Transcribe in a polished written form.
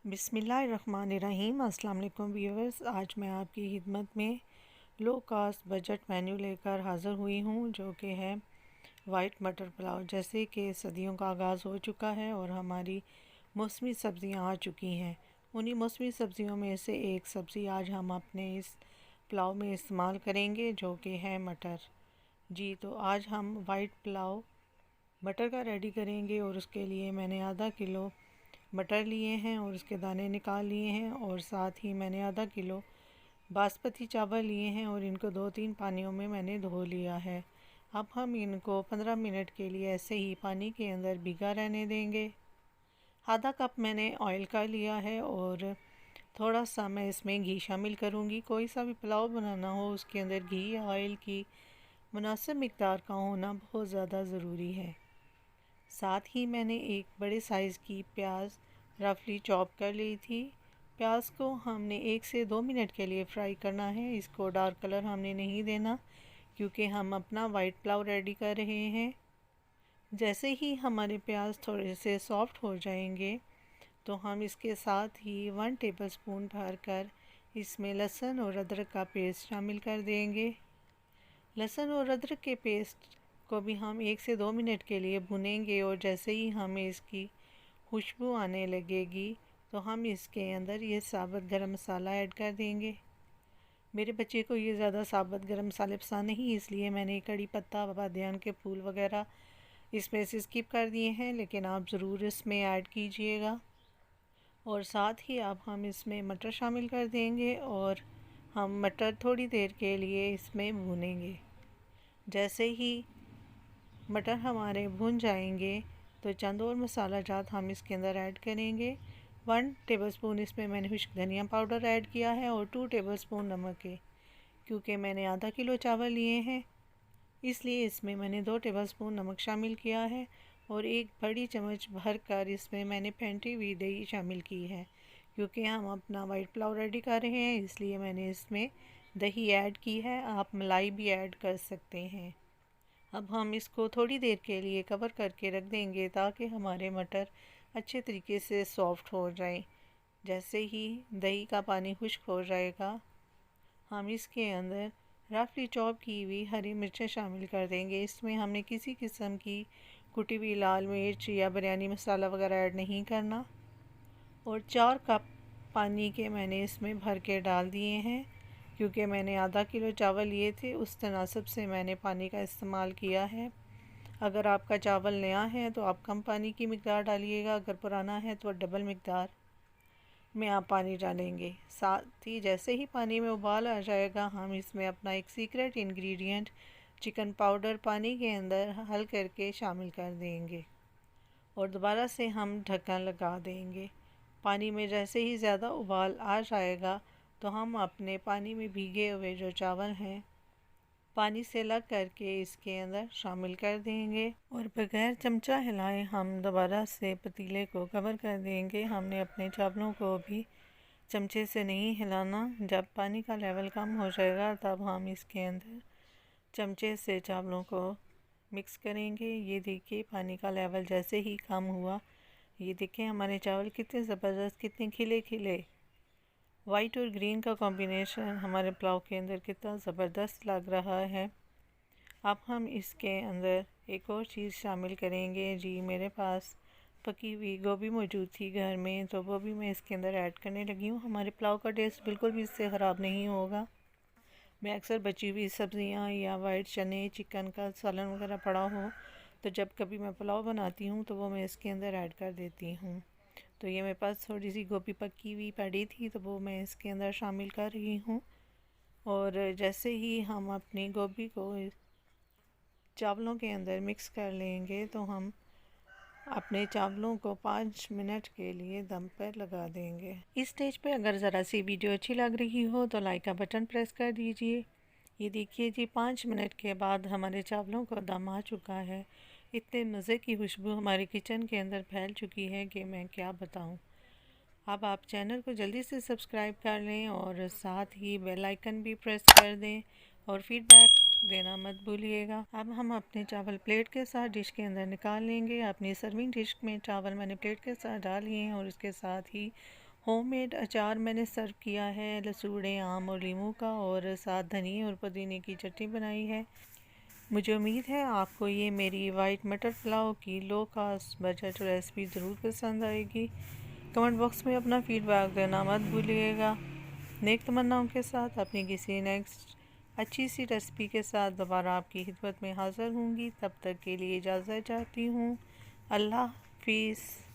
बिस्मिल्लाहिर्रहमानिर्रहीम। अस्सलाम वालेकुम व्यूअर्स, आज मैं आपकी खिदमत में लो कास्ट बजट मेन्यू लेकर हाज़िर हुई हूँ, जो कि है वाइट मटर पुलाव। जैसे कि सर्दियों का आगाज़ हो चुका है और हमारी मौसमी सब्ज़ियाँ आ चुकी हैं। उन्हीं मौसमी सब्ज़ियों में से एक सब्ज़ी आज हम अपने इस पुलाव में इस्तेमाल करेंगे, जो कि है मटर। जी, तो आज हम वाइट पुलाव मटर का रेडी करेंगे और उसके लिए मैंने आधा किलो मटर लिए हैं और उसके दाने निकाल लिए हैं, और साथ ही मैंने आधा किलो बासमती चावल लिए हैं और इनको 2-3 पानियों में मैंने धो लिया है। अब हम इनको 15 मिनट के लिए ऐसे ही पानी के अंदर भिगा रहने देंगे। आधा कप मैंने ऑयल का लिया है और थोड़ा सा मैं इसमें घी शामिल करूँगी। कोई सा भी पुलाव बनाना हो उसके अंदर घी या ऑयल की मुनासिब मिकदार का होना बहुत ज़्यादा ज़रूरी है। साथ ही मैंने एक बड़े साइज़ की प्याज रफली चॉप कर ली थी। प्याज को हमने 1 से 2 मिनट के लिए फ्राई करना है। इसको डार्क कलर हमने नहीं देना, क्योंकि हम अपना वाइट पुलाव रेडी कर रहे हैं। जैसे ही हमारे प्याज थोड़े से सॉफ्ट हो जाएंगे, तो हम इसके साथ ही 1 टेबलस्पून भरकर इसमें लहसुन और अदरक का पेस्ट शामिल कर देंगे। लहसुन और अदरक के पेस्ट को भी हम 1 से 2 मिनट के लिए भुनेंगे, और जैसे ही हमें इसकी खुशबू आने लगेगी, तो हम इसके अंदर ये साबुत गरम मसाला ऐड कर देंगे। मेरे बच्चे को ये ज़्यादा साबुत गरम मसाले पसंद नहीं, इसलिए मैंने कड़ी पत्ता, बादियान के फूल वगैरह इसमें से स्किप कर दिए हैं, लेकिन आप ज़रूर इसमें ऐड कीजिएगा। और साथ ही अब हम इसमें मटर शामिल कर देंगे और हम मटर थोड़ी देर के लिए इसमें भूनेंगे। जैसे ही मटर हमारे भुन जाएंगे, तो चंद और मसाला जात हम इसके अंदर ऐड करेंगे। 1 टेबलस्पून इसमें मैंने खुश्क धनिया पाउडर ऐड किया है और 2 टेबलस्पून नमक है। क्योंकि मैंने आधा किलो चावल लिए हैं, इसलिए इसमें मैंने 2 टेबलस्पून नमक शामिल किया है, और 1 बड़ी चम्मच भर कर इसमें मैंने फेंटी हुई दही शामिल की है। क्योंकि हम अपना वाइट पुलाव रेडी कर रहे हैं, इसलिए मैंने इसमें दही ऐड की है। आप मलाई भी ऐड कर सकते हैं। अब हम इसको थोड़ी देर के लिए कवर करके रख देंगे, ताकि हमारे मटर अच्छे तरीके से सॉफ़्ट हो जाएं। जैसे ही दही का पानी खुश्क हो जाएगा, हम इसके अंदर रफली चॉप की हुई हरी मिर्चें शामिल कर देंगे। इसमें हमने किसी किस्म की कुटी हुई लाल मिर्च या बिरयानी मसाला वगैरह ऐड नहीं करना। और 4 कप पानी के मैंने इसमें भर के डाल दिए हैं। क्योंकि मैंने आधा किलो चावल लिए थे, उस तनासब से मैंने पानी का इस्तेमाल किया है। अगर आपका चावल नया है तो आप कम पानी की मिकदार डालिएगा, अगर पुराना है तो डबल मिकदार में आप पानी डालेंगे। साथ ही जैसे ही पानी में उबाल आ जाएगा, हम इसमें अपना एक सीक्रेट इंग्रेडिएंट चिकन पाउडर पानी के अंदर हल करके शामिल कर देंगे, और दोबारा से हम ढक्कन लगा देंगे। पानी में जैसे ही ज़्यादा उबाल आ जाएगा, तो हम अपने पानी में भीगे हुए जो चावल हैं पानी से अलग करके इसके अंदर शामिल कर देंगे, और बगैर चमचा हिलाए हम दोबारा से पतीले को कवर कर देंगे। हमने अपने चावलों को भी चमचे से नहीं हिलाना। जब पानी का लेवल कम हो जाएगा, तब हम इसके अंदर चमचे से चावलों को मिक्स करेंगे। ये देखिए, पानी का लेवल जैसे ही कम हुआ, ये देखें हमारे चावल कितने ज़बरदस्त, कितने खिले खिले। वाइट और ग्रीन का कॉम्बिनेशन हमारे पुलाव के अंदर कितना ज़बरदस्त लग रहा है। अब हम इसके अंदर एक और चीज़ शामिल करेंगे। जी, मेरे पास पकी हुई गोभी मौजूद थी घर में, तो वो भी मैं इसके अंदर ऐड करने लगी हूँ। हमारे पुलाव का टेस्ट बिल्कुल भी इससे ख़राब नहीं होगा। मैं अक्सर बची हुई सब्ज़ियाँ या वाइट चने, चिकन का सालन वगैरह पड़ा हो, तो जब कभी मैं पुलाव बनाती हूँ तो वो मैं इसके अंदर ऐड कर देती हूँ। तो ये मेरे पास थोड़ी सी गोभी पकी हुई पड़ी थी, तो वो मैं इसके अंदर शामिल कर रही हूँ। और जैसे ही हम अपनी गोभी को चावलों के अंदर मिक्स कर लेंगे, तो हम अपने चावलों को 5 मिनट के लिए दम पर लगा देंगे। इस स्टेज पे अगर ज़रा सी वीडियो अच्छी लग रही हो तो लाइक का बटन प्रेस कर दीजिए। ये देखिए जी, 5 मिनट के बाद हमारे चावलों को दम आ चुका है। इतने मज़े की खुशबू हमारे किचन के अंदर फैल चुकी है कि मैं क्या बताऊं। अब आप चैनल को जल्दी से सब्सक्राइब कर लें और साथ ही बेल आइकन भी प्रेस कर दें, और फीडबैक देना मत भूलिएगा। अब हम अपने चावल प्लेट के साथ डिश के अंदर निकाल लेंगे। अपनी सर्विंग डिश में चावल मैंने प्लेट के साथ डाल लिए हैं, और इसके साथ ही होममेड अचार मैंने सर्व किया है, लसूड़े, आम और लीमू का, और साथ धनिए और पुदीने की चटनी बनाई है। मुझे उम्मीद है आपको ये मेरी वाइट मटर पुलाव की लो कास्ट बजट रेसिपी ज़रूर पसंद आएगी। कमेंट बॉक्स में अपना फीडबैक देना मत भूलिएगा। नेक तमन्नाओं के साथ अपनी किसी नेक्स्ट अच्छी सी रेसिपी के साथ दोबारा आपकी खिदमत में हाज़िर होंगी। तब तक के लिए इजाज़त चाहती हूँ। अल्लाह हाफिज़।